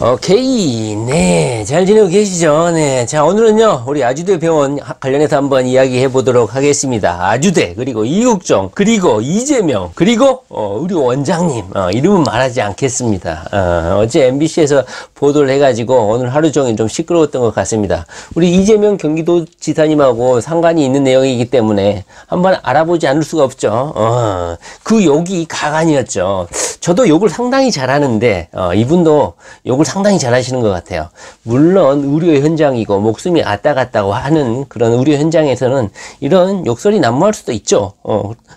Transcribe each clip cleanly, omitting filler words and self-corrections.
오케이. 네. 잘 지내고 계시죠? 네. 자, 오늘은요, 우리 아주대 병원 관련해서 한번 이야기해 보도록 하겠습니다. 아주대, 그리고 이국종, 그리고 이재명, 그리고, 우리 원장님, 이름은 말하지 않겠습니다. 어제 MBC에서 보도를 해가지고 오늘 하루 종일 좀 시끄러웠던 것 같습니다. 우리 이재명 경기도지사님하고 상관이 있는 내용이기 때문에 한번 알아보지 않을 수가 없죠. 그 욕이 가관이었죠. 저도 욕을 상당히 잘하는데, 이분도 욕을 상당히 잘하시는 것 같아요. 물론 의료 현장이고 목숨이 왔다 갔다고 하는 그런 의료 현장에서는 이런 욕설이 난무할 수도 있죠.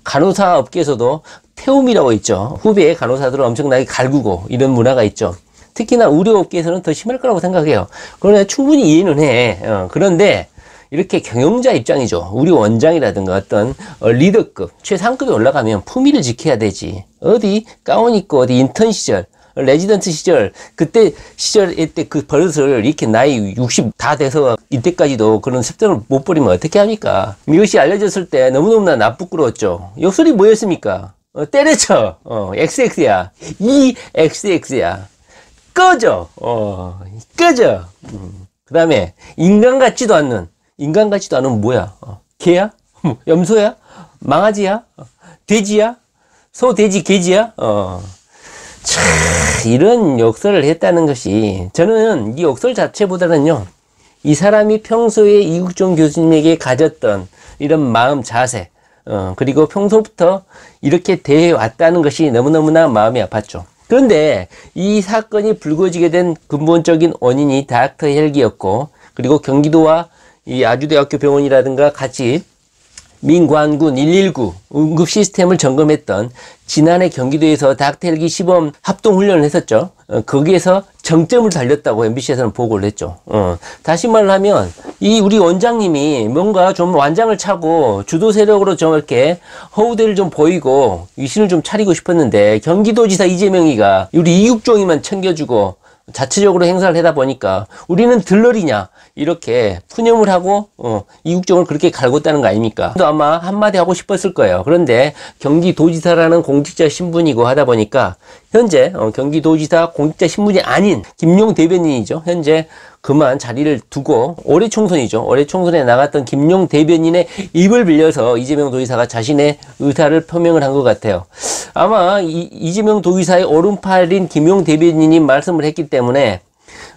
간호사 업계에서도 태움이라고 있죠. 후배 간호사들을 엄청나게 갈구고 이런 문화가 있죠. 특히나 의료 업계에서는 더 심할 거라고 생각해요. 그러나 충분히 이해는 해. 그런데 이렇게 경영자 입장이죠. 우리 원장이라든가 어떤 리더급, 최상급에 올라가면 품위를 지켜야 되지. 어디 가운 입고 어디 인턴 시절, 레지던트 시절, 그때 시절에 때 그 버릇을 이렇게 나이 60 다 돼서 이때까지도 그런 습관을 못 버리면 어떻게 합니까? 이것이 알려졌을 때 너무너무나 나쁘끄러웠죠. 욕설이 뭐였습니까? 때려쳐. XX야. EXX야. 꺼져. 꺼져. 그 다음에 인간 같지도 않는 뭐야? 개야? 염소야? 망아지야? 돼지야? 소, 돼지, 개지야? 참, 이런 욕설을 했다는 것이, 저는 이 욕설 자체보다는요, 이 사람이 평소에 이국종 교수님에게 가졌던 이런 마음 자세, 그리고 평소부터 이렇게 대해 왔다는 것이 너무너무나 마음이 아팠죠. 그런데 이 사건이 불거지게 된 근본적인 원인이 닥터 헬기였고, 그리고 경기도와 이 아주대학교 병원이라든가 같이 민관군 119 응급 시스템을 점검했던 지난해 경기도에서 닥터 헬기 시범 합동훈련을 했었죠. 거기에서 정점을 달렸다고 MBC에서는 보고를 했죠. 다시 말하면 이 우리 원장님이 뭔가 좀 완장을 차고 주도 세력으로 좀 이렇게 허우대를 좀 보이고 위신을 좀 차리고 싶었는데 경기도지사 이재명이가 우리 이국종이만 챙겨주고 자체적으로 행사를 하다 보니까 우리는 들러리냐 이렇게 푸념을 하고 이국종을 그렇게 갈궜다는 거 아닙니까? 또 아마 한마디 하고 싶었을 거예요. 그런데 경기도지사라는 공직자 신분이고 하다 보니까 현재 경기도지사 공직자 신분이 아닌 김용 대변인이죠. 현재 그만 자리를 두고 올해 총선이죠. 올해 총선에 나갔던 김용 대변인의 입을 빌려서 이재명 도지사가 자신의 의사를 표명을 한 것 같아요. 아마 이재명 도지사의 오른팔인 김용 대변인이 말씀을 했기 때문에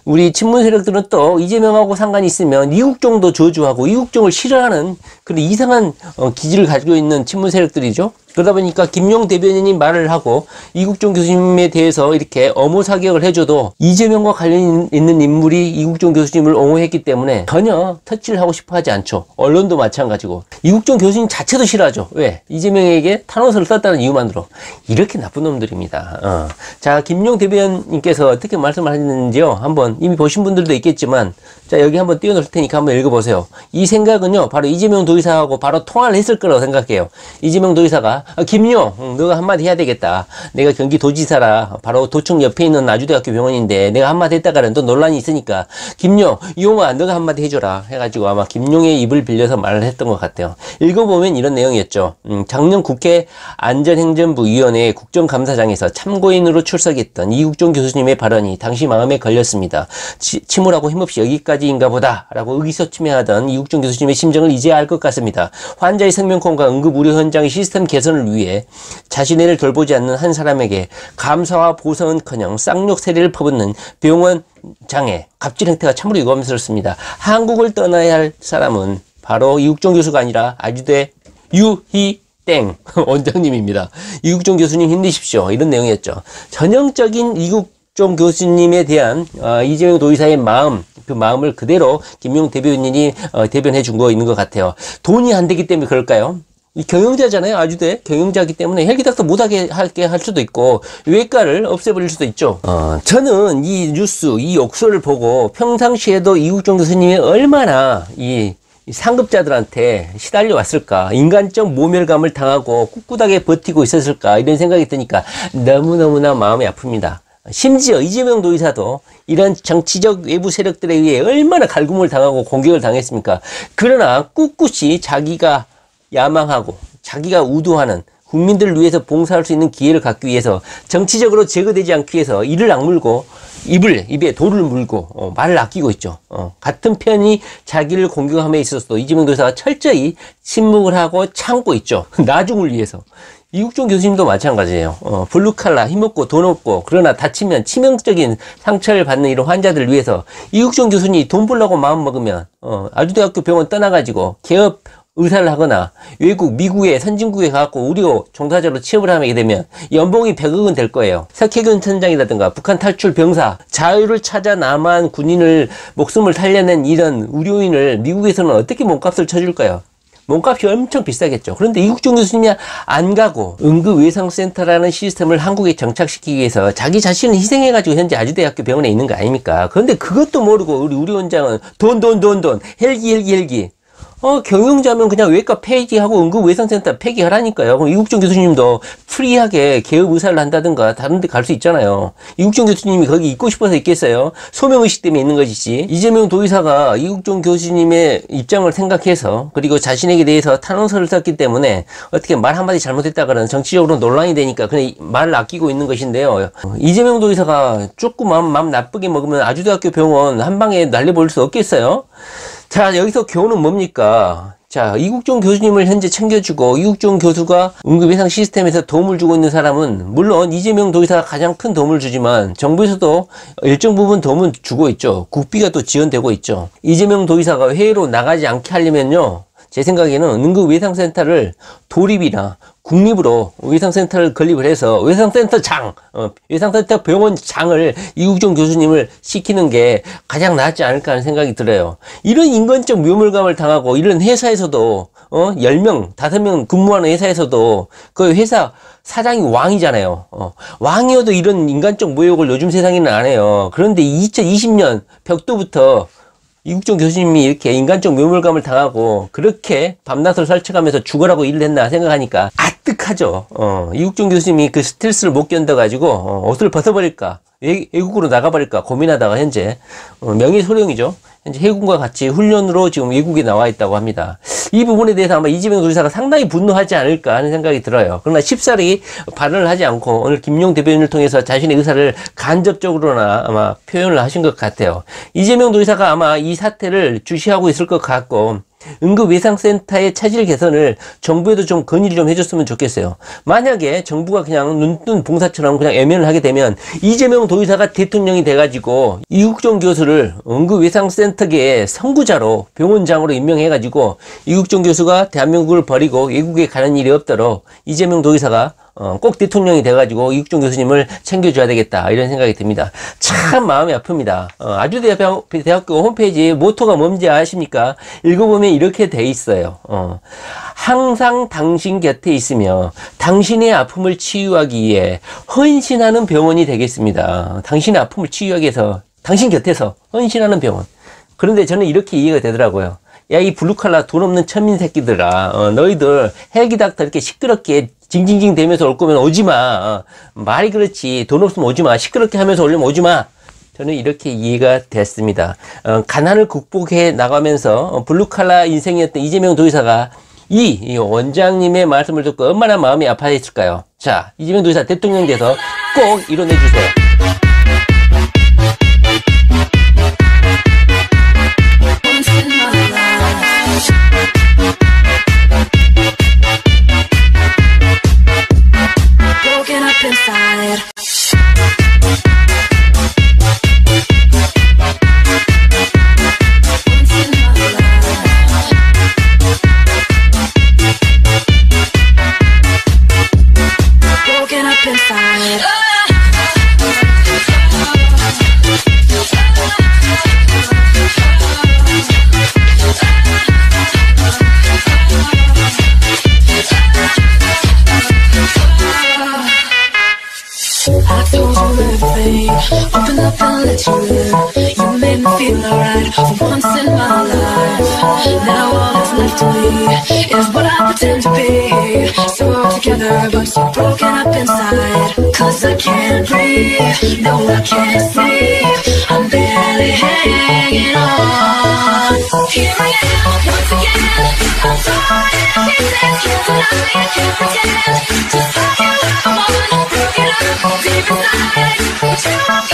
우리 친문 세력들은 또 이재명하고 상관이 있으면 이국종도 저주하고 이국종을 싫어하는 그런 이상한 기질을 가지고 있는 친문 세력들이죠. 그러다 보니까 김용 대변인이 말을 하고 이국종 교수님에 대해서 이렇게 엄호 사격을 해줘도 이재명과 관련 있는 인물이 이국종 교수님을 옹호했기 때문에 전혀 터치를 하고 싶어 하지 않죠. 언론도 마찬가지고. 이국종 교수님 자체도 싫어하죠. 왜? 이재명에게 탄원서를 썼다는 이유만으로. 이렇게 나쁜 놈들입니다. 자, 김용 대변인께서 어떻게 말씀을 하셨는지요. 한번 이미 보신 분들도 있겠지만 자, 여기 한번 띄워놓을 테니까 한번 읽어보세요. 이 생각은요, 바로 이재명 도지사하고 바로 통화를 했을 거라고 생각해요. 이재명 도지사가 김용, 너가 한마디 해야 되겠다. 내가 경기도지사라 바로 도청 옆에 있는 아주대학교 병원인데 내가 한마디 했다가는 또 논란이 있으니까 김용, 이용아 너가 한마디 해줘라 해가지고 아마 김용의 입을 빌려서 말을 했던 것 같아요. 읽어보면 이런 내용이었죠. 작년 국회 안전행정부위원회 국정감사장에서 참고인으로 출석했던 이국종 교수님의 발언이 당시 마음에 걸렸습니다. 침울하고 힘없이 여기까지인가 보다 라고 의기소침해하던 이국종 교수님의 심정을 이제야 알 것 같습니다. 환자의 생명권과 응급의료 현장의 시스템 개선을 위해 자신을 돌보지 않는 한 사람에게 감사와 보상은커녕 쌍욕 세례를 퍼붓는 병원 장애, 갑질 행태가 참으로 유감스럽습니다. 한국을 떠나야 할 사람은 바로 이국종 교수가 아니라 아주대 유희땡 원장님입니다. 이국종 교수님 힘내십시오. 이런 내용이었죠. 전형적인 이국종 교수님에 대한 이재명 도지사의 마음, 그 마음을 그대로 김용 대변인이 대변해 준 거 있는 것 같아요. 돈이 안 되기 때문에 그럴까요? 이 경영자잖아요. 아주대 경영자이기 때문에 헬기닥터 못하게 할 수도 있고 외과를 없애버릴 수도 있죠. 저는 이 뉴스, 이 욕설을 보고 평상시에도 이국종 교수님이 얼마나 이 상급자들한테 시달려 왔을까, 인간적 모멸감을 당하고 꿋꿋하게 버티고 있었을까 이런 생각이 드니까 너무너무나 마음이 아픕니다. 심지어 이재명 도지사도 이런 정치적 외부 세력들에 의해 얼마나 갈굼을 당하고 공격을 당했습니까? 그러나 꿋꿋이 자기가 야망하고 자기가 우도하는 국민들을 위해서 봉사할 수 있는 기회를 갖기 위해서 정치적으로 제거되지 않기 위해서 이를 악물고 입에 돌을 물고 말을 아끼고 있죠. 같은 편이 자기를 공격함에 있어서도 이재명 도지사가 철저히 침묵을 하고 참고 있죠. 나중을 위해서. 이국종 교수님도 마찬가지예요. 블루칼라, 힘없고 돈 없고 그러나 다치면 치명적인 상처를 받는 이런 환자들을 위해서 이국종 교수님이 돈 벌려고 마음먹으면 아주대학교 병원 떠나가지고 개업 의사를 하거나 외국, 미국의 선진국에 가갖고 의료 종사자로 취업을 하게 되면 연봉이 100억은 될 거예요. 석해군 천장이라든가 북한 탈출 병사, 자유를 찾아 남한 군인을 목숨을 살려낸 이런 의료인을 미국에서는 어떻게 몸값을 쳐줄까요? 몸값이 엄청 비싸겠죠. 그런데 이국종 교수님이 안 가고 응급외상센터라는 시스템을 한국에 정착시키기 위해서 자기 자신을 희생해가지고 현재 아주대학교 병원에 있는 거 아닙니까? 그런데 그것도 모르고 우리 의료원장은 돈, 헬기. 경영자면 그냥 외과 폐지하고 응급외상센터 폐기하라니까요. 그럼 이국종 교수님도 프리하게 개업 의사를 한다든가 다른 데 갈 수 있잖아요. 이국종 교수님이 거기 있고 싶어서 있겠어요? 소명의식 때문에 있는 것이지. 이재명 도지사가 이국종 교수님의 입장을 생각해서 그리고 자신에게 대해서 탄원서를 썼기 때문에 어떻게 말 한마디 잘못했다가는 정치적으로 논란이 되니까 그냥 말을 아끼고 있는 것인데요. 이재명 도지사가 조금 마음 나쁘게 먹으면 아주대학교 병원 한 방에 날려버릴 수 없겠어요? 자, 여기서 교훈은 뭡니까? 자, 이국종 교수님을 현재 챙겨주고 이국종 교수가 응급예상 시스템에서 도움을 주고 있는 사람은 물론 이재명 도지사가 가장 큰 도움을 주지만 정부에서도 일정 부분 도움을 주고 있죠. 국비가 또 지원되고 있죠. 이재명 도지사가 해외로 나가지 않게 하려면요. 제 생각에는 응급외상센터를 도립이나 국립으로 외상센터를 건립을 해서 외상센터 외상센터 병원장을 이국종 교수님을 시키는 게 가장 낫지 않을까 하는 생각이 들어요. 이런 인간적 묘물감을 당하고 이런 회사에서도 10명, 5명 근무하는 회사에서도 그 회사 사장이 왕이잖아요. 왕이어도 이런 인간적 모욕을 요즘 세상에는 안 해요. 그런데 2020년 벽도부터 이국종 교수님이 이렇게 인간적 묘물감을 당하고 그렇게 밤낮을 설쳐가면서 죽으라고 일을 했나 생각하니까 아뜩하죠. 이국종 교수님이 그 스트레스를 못 견뎌가지고 옷을 벗어버릴까 외국으로 나가버릴까 고민하다가 현재 명예소령이죠. 현재 해군과 같이 훈련으로 지금 외국에 나와 있다고 합니다. 이 부분에 대해서 아마 이재명 도지사가 상당히 분노하지 않을까 하는 생각이 들어요. 그러나 쉽사리 발언을 하지 않고 오늘 김용 대변인을 통해서 자신의 의사를 간접적으로나 아마 표현을 하신 것 같아요. 이재명 도지사가 아마 이 사태를 주시하고 있을 것 같고 응급외상센터의 차질 개선을 정부에도 좀 건의를 좀 해줬으면 좋겠어요. 만약에 정부가 그냥 눈뜬 봉사처럼 그냥 애면을 하게 되면 이재명 도지사가 대통령이 돼가지고 이국종 교수를 응급외상센터계의 선구자로 병원장으로 임명해가지고 이국종 교수가 대한민국을 버리고 외국에 가는 일이 없도록 이재명 도지사가 꼭 대통령이 돼가지고 이국종 교수님을 챙겨줘야 되겠다 이런 생각이 듭니다. 참 마음이 아픕니다. 아주대학교 홈페이지 모토가 뭔지 아십니까? 읽어보면 이렇게 돼 있어요. 항상 당신 곁에 있으며 당신의 아픔을 치유하기 위해 헌신하는 병원이 되겠습니다. 당신의 아픔을 치유하기 위해서 당신 곁에서 헌신하는 병원. 그런데 저는 이렇게 이해가 되더라고요. 야, 이 블루칼라 돈 없는 천민 새끼들아, 너희들 헬기닥터 이렇게 시끄럽게 징징징 대면서 올 거면 오지마. 말이 그렇지. 돈 없으면 오지마. 시끄럽게 하면서 오려면 오지마. 저는 이렇게 이해가 됐습니다. 가난을 극복해 나가면서 블루칼라 인생이었던 이재명 도지사가 이 원장님의 말씀을 듣고 얼마나 마음이 아파했을까요? 자, 이재명 도지사 대통령 돼서 꼭 이뤄내주세요. Open up and let you in. You made me feel alright for once in my life. Now all that's left of me is what I pretend to be. So we're together but so broken up inside. Cause I can't breathe, no I can't sleep. I'm barely hanging on. Here I am once again. I'm sorry, these things can't lie, I can't pretend. Just like you, I'm all broken up deep inside.